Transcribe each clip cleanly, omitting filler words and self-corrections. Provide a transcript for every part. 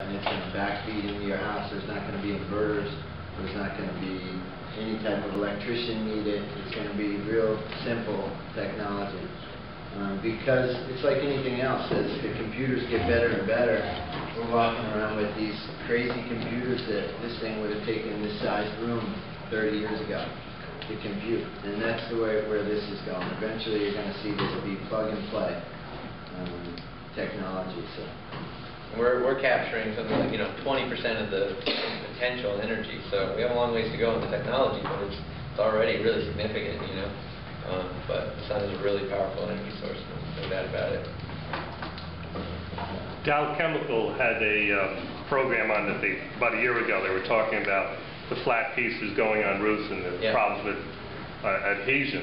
and it's going to backfeed into your house. There's not going to be inverters. There's not going to be any type of electrician needed. It's going to be real simple technology. Because it's like anything else, as the computers get better and better, we're walking around with these crazy computers that this thing would have taken this size room 30 years ago to compute. And that's the way where this is going. Eventually you're going to see this be plug and play technology. So we're capturing something like 20% of the potential energy. So we have a long ways to go in the technology, but it's already really significant, but the sun is a really powerful energy source, no doubt about it. Dow Chemical had a program on that about a year ago. They were talking about the flat pieces going on roofs and the problems with adhesion.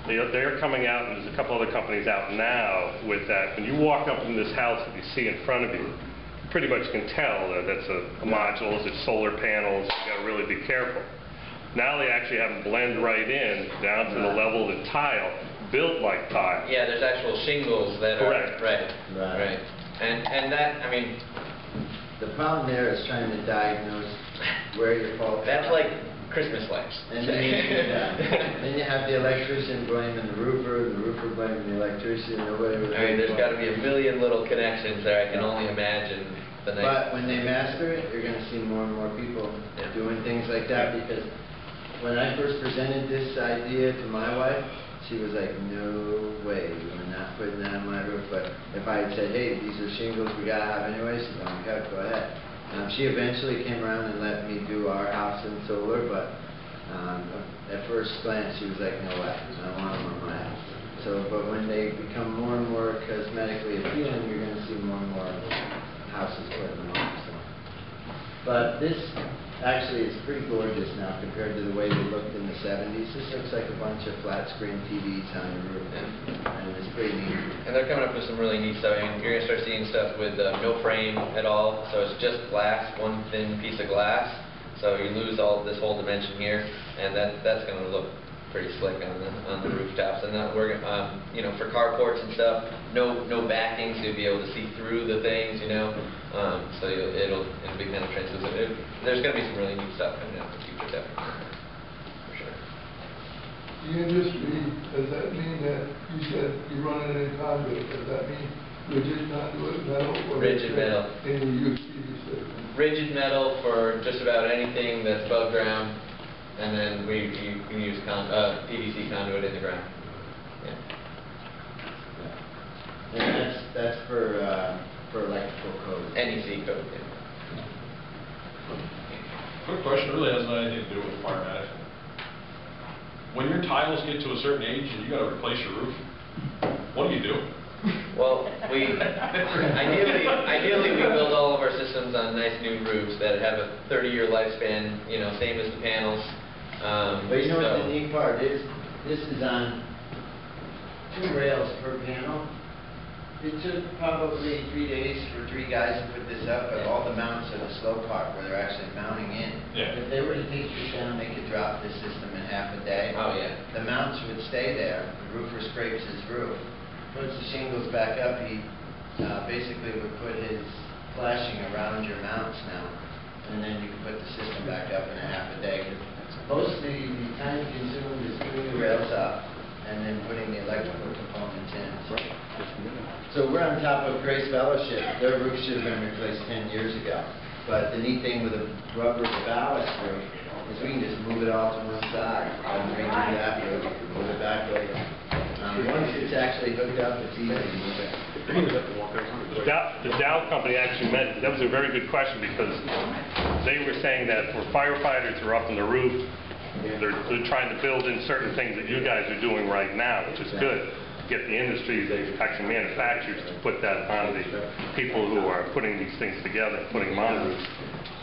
They're coming out, and there's a couple other companies out now with that. When you walk up in this house that you see in front of you, you pretty much can tell that that's a modules, it's solar panels. You've got to really be careful. Now they actually have them blend right in down to the level of the tile, built like tile. Yeah, there's actual shingles that Correct. are right. And that, I mean, the problem there is trying to diagnose where your fault. That's like Christmas lights. And then you have the electrician blaming the roofer blaming the electrician. Nobody was. I mean, there's got to be a million little connections there. I can only imagine the next. But when they master it, you're going to see more and more people doing things like that. Because when I first presented this idea to my wife, she was like, "No way, we're not putting that on my roof." But if I had said, "Hey, these are shingles we gotta have anyway," she's like, "Okay, go ahead." She eventually came around and let me do our house in solar, but at first glance she was like, "No way, I don't want them on my house." So, but when they become more and more cosmetically appealing, you're going to see more and more houses putting them on. So. But this actually is pretty gorgeous now compared to the way they looked in the 70s. This looks like a bunch of flat screen TVs on the roof, and it's pretty neat. And they're coming up with some really neat stuff. I mean, you're going to start seeing stuff with no frame at all, so it's just glass, one thin piece of glass. So you lose all this whole dimension here, and that's going to look pretty slick on the rooftops. And that we're for carports and stuff, no backing, so you'll be able to see through the things, so it'll be kind of translucent. There's going to be some really neat stuff coming out in the future, definitely, for sure. The industry, does that mean that you said you run it in conduit? Does that mean rigid conduit metal? Or rigid metal. And you use PVC? Rigid metal for just about anything that's above ground. And then you can use PVC conduit in the ground. Yeah. And that's for electrical code. NEC code. Quick question, really has nothing to do with fire management. When your tiles get to a certain age and you got to replace your roof, what do you do? Well, ideally we build all of our systems on nice new roofs that have a 30-year lifespan, same as the panels. But you know what the neat part is? This is on 2 rails per panel. It took probably 3 days for 3 guys to put this up, but all the mounts are the slow part where they're actually mounting in. Yeah. If they were to take this down, they could drop this system in half a day. Oh yeah. The mounts would stay there. The roofer scrapes his roof, puts the shingles back up. He basically would put his flashing around your mounts now, and then you can put the system back up in a half a day. Mostly the time consumed is putting the rails up and then putting the electrical components in. So we're on top of Grace Fellowship. Their roof should have been replaced 10 years ago. But the neat thing with a rubber ballast roof is we can just move it all to one side. And redo that roof, move it back later. Once it's actually hooked up, it's easy to move it. The Dow company actually that was a very good question, because they were saying that for firefighters who are up on the roof, they're trying to build in certain things that you guys are doing right now, which is good. Get the industries, actually manufacturers, to put that on the people who are putting these things together, putting them on roofs.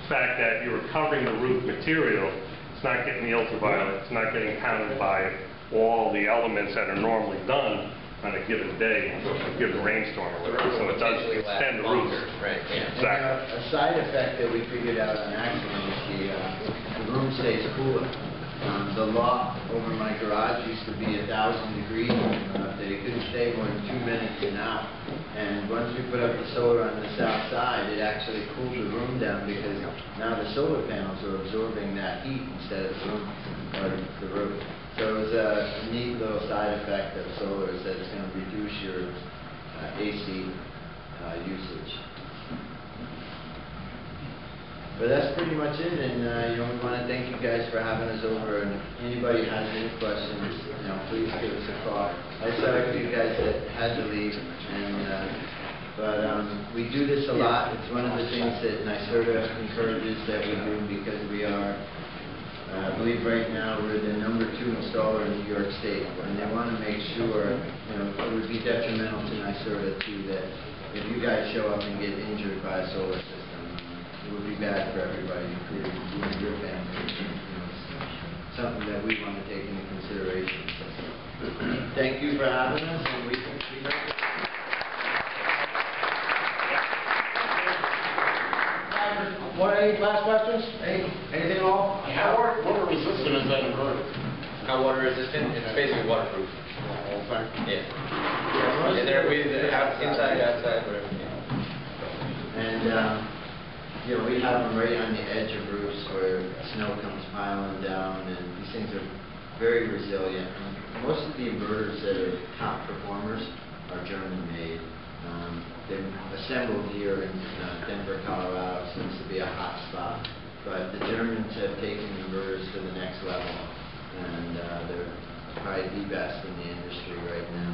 The fact that you're covering the roof material, it's not getting the ultraviolet, it's not getting pounded by all the elements that are normally done on a given day, a given rainstorm or whatever, so it does extend the roof. Right, yeah. A Exactly. side effect that we figured out on accident is the room stays cooler. The loft over my garage used to be 1,000 degrees up there. You couldn't stay more than 2 minutes in out. And once we put up the solar on the south side, it actually cooled the room down because now the solar panels are absorbing that heat instead of the room or the roof. So it was a neat little side effect of solar is that it's going to reduce your AC usage. But that's pretty much it, and we want to thank you guys for having us over, and if anybody has any questions, please give us a call. I sorry for you guys that had to leave, but we do this a lot. It's one of the things that NYSERDA encourages that we do because we are, I believe right now, we're the #2 installer in New York State, and they want to make sure, it would be detrimental to NYSERDA too, that if you guys show up and get injured by a solar system, it would be bad for everybody, including you and your family. It's something that we want to take into consideration. Thank you for having us, and we can see you. Any last questions? Anything at all? How water resistant is that inverter? How water resistant? It's basically waterproof. Yeah. And inside, outside, whatever. And we have them right on the edge of roofs where snow comes piling down, and these things are very resilient. Most of the inverters that are top performers are German-made. They're assembled here in Denver, Colorado. It seems to be a hot spot. But the Germans have taken inverters to the next level, and they're probably the best in the industry right now.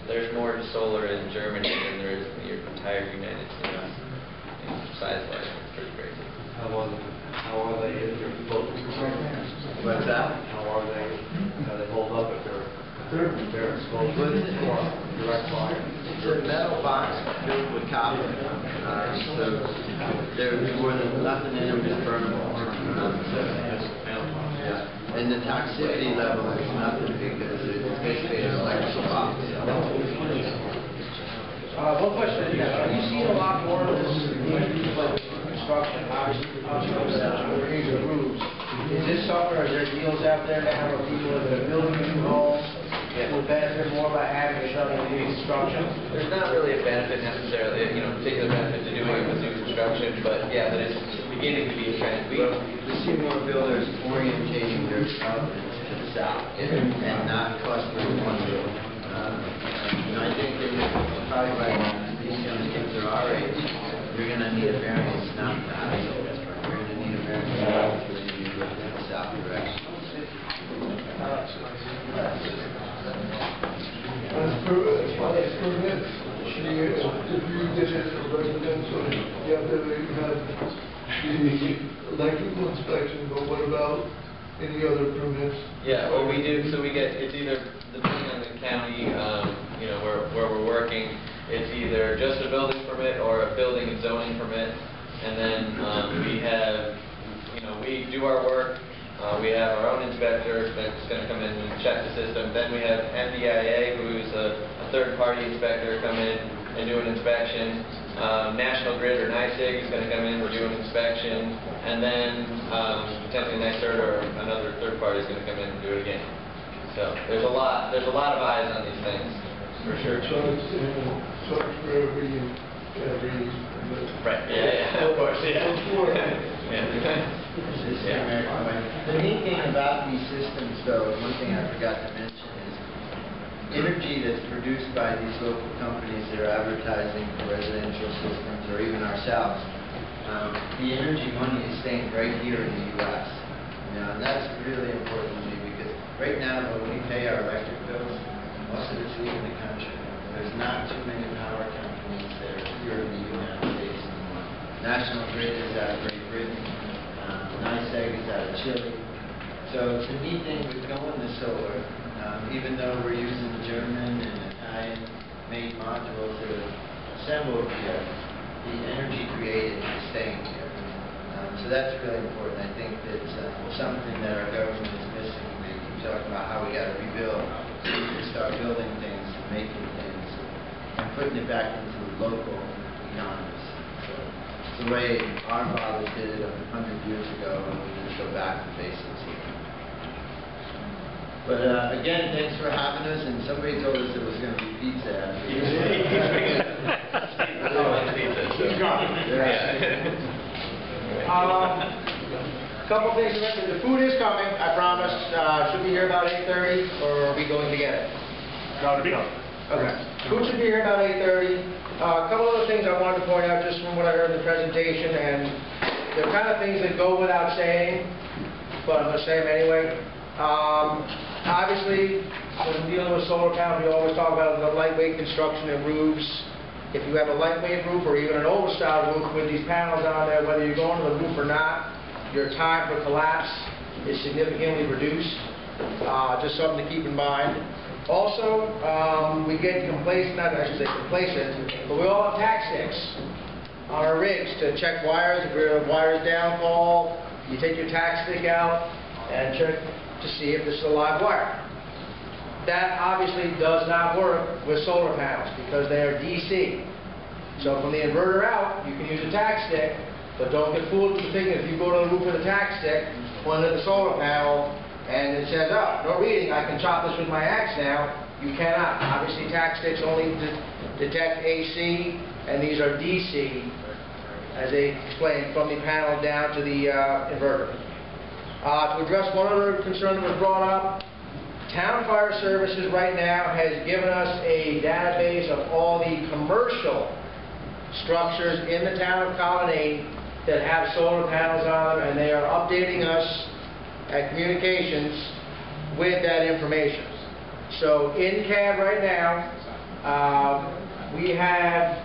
There's more solar in Germany than there is in the entire United States. Size-wise, it's pretty crazy. How are they if they're both? What's that? How they hold up if they're exposed to direct fire? It's a metal box filled with copper. So there's more than nothing in them is burnable. And the toxicity level is nothing because it's basically an electrical box. One question, are you seeing a lot more of this construction, obviously, raise the roofs? Is this summer, are there deals out there that have people that are building new homes would benefit more by having a shuttle in new construction? There's not really a benefit necessarily, particular benefit to doing it with new construction, but yeah, that is beginning to be a trend. We see more builders orientating their developments to the south and not clustering one building. I think that probably by these young kids are our age, you're going to need a variance not to have it. You're going to need a variance to you in the south direction. As permits, if you did it for residential, you have to have the electrical inspection, but what about any other permits? Yeah, what we do, so we get, it's either, depending on the county, where we're working, it's either just a building permit or a building and zoning permit. And then we have, we do our work. We have our own inspector that's going to come in and check the system. Then we have NDIA, who's a third-party inspector, come in and do an inspection. National Grid or NYSEG is going to come in and do an inspection. And then potentially NYSERDA or another third party is going to come in and do it again. So there's a lot of eyes on these things, for sure. So it's for every Right. Yeah, of course. Yeah. The neat thing about these systems, though, one thing I forgot to mention is energy that's produced by these local companies that are advertising for residential systems or even ourselves. The energy money is staying right here in the U.S. And that's really important to me because right now when we pay our electric bills, most of it's leaving the country. There's not too many power companies that are here in the United States anymore. National Grid is out of Great Britain. NYSEG is out of Chile. So it's a neat thing with going to solar, even though we're using German and Italian-made modules that are assembled here, the energy created is staying here. So that's really important. I think that's something that our government is missing. They keep talking about how we got to rebuild. We need to start building things and making things and putting it back into the local economies. So it's the way our fathers did it 100 years ago, and we need to go back to basics here. But again, thanks for having us, and somebody told us it was going to be pizza after this. He's coming. Couple things to mention. The food is coming, I promise. Should be here about 8:30, or are we going to get it? Gotta be. Okay. Food should be here about 8:30. A couple other things I wanted to point out just from what I heard in the presentation, and they're kind of things that go without saying, but I'm going to say them anyway. Obviously, when dealing with solar panels, we always talk about the lightweight construction of roofs. If you have a lightweight roof or even an old style roof with these panels on there, whether you're going to the roof or not, your time for collapse is significantly reduced. Just something to keep in mind. Also, we get complacent, not I should say complacent, but we all have tack sticks on our rigs to check wires. If your wires downfall, you take your tack stick out and check to see if this is a live wire. That obviously does not work with solar panels because they are DC. So from the inverter out, you can use a tack stick, but don't get fooled into thinking if you go to the roof with a tack stick, point at the solar panel, and it says, oh, no reading, I can chop this with my axe now. You cannot. Obviously, tack sticks only detect AC, and these are DC, as they explained, from the panel down to the inverter. To address one other concern that was brought up, Town Fire Services right now has given us a database of all the commercial structures in the town of Colonnade that have solar panels on them, and they are updating us at communications with that information. So in CAD right now, we have,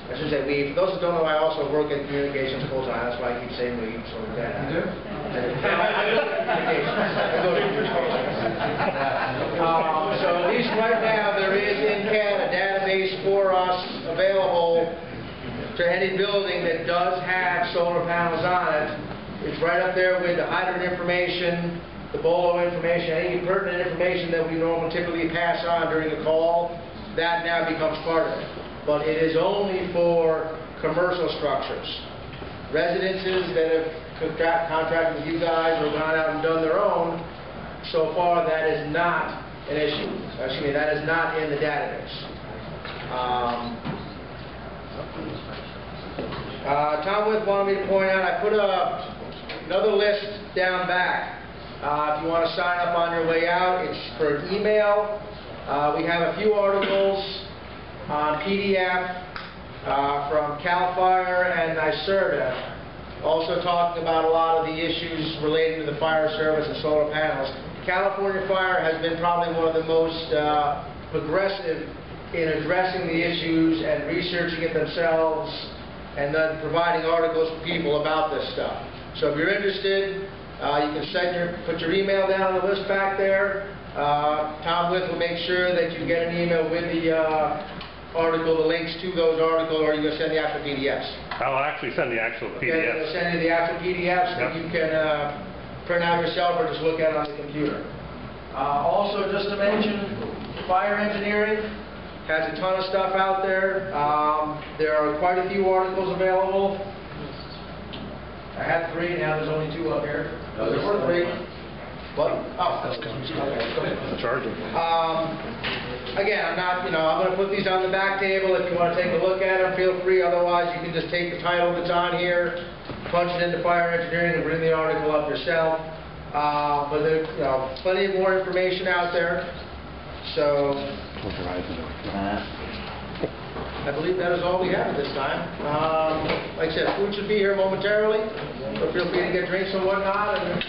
I should say we, for those who don't know, I also work in communications full time, that's why I keep saying we, so that. You do? I go to communications. So at least right now, there is in CAD a database for us available to any building that does have solar panels on it. It's right up there with the hydrant information, the BOLO information, any pertinent information that we normally typically pass on during the call. That now becomes part of it. But it is only for commercial structures. Residences that have contracted with you guys or gone out and done their own, so far that is not an issue. Excuse me, that is not in the database. Tom Witt wanted me to point out, I put another list down back. If you want to sign up on your way out, it's for an email. We have a few articles on PDF from CAL FIRE and NYSERDA, also talking about a lot of the issues related to the fire service and solar panels. California Fire has been probably one of the most progressive in addressing the issues and researching it themselves and then providing articles for people about this stuff. So if you're interested, you can put your email down on the list back there. Tom Witt will make sure that you get an email with the article, the links to those articles, or you're going to send the actual PDFs. I'll actually send the actual Okay, PDFs. they'll send you the actual PDFs that you can print out yourself or just look at on the computer. Also, just to mention, fire engineering has a ton of stuff out there. There are quite a few articles available. I had 3, now there's only 2 up here. No, There were 3. What? Oh, okay. Charging. Again, I'm going to put these on the back table. If you want to take a look at them, feel free. Otherwise, you can just take the title that's on here, punch it into fire engineering, and bring the article up yourself. But there's plenty more information out there. So, I believe that is all we have at this time. Like I said, food should be here momentarily. So feel free to get drinks and whatnot. And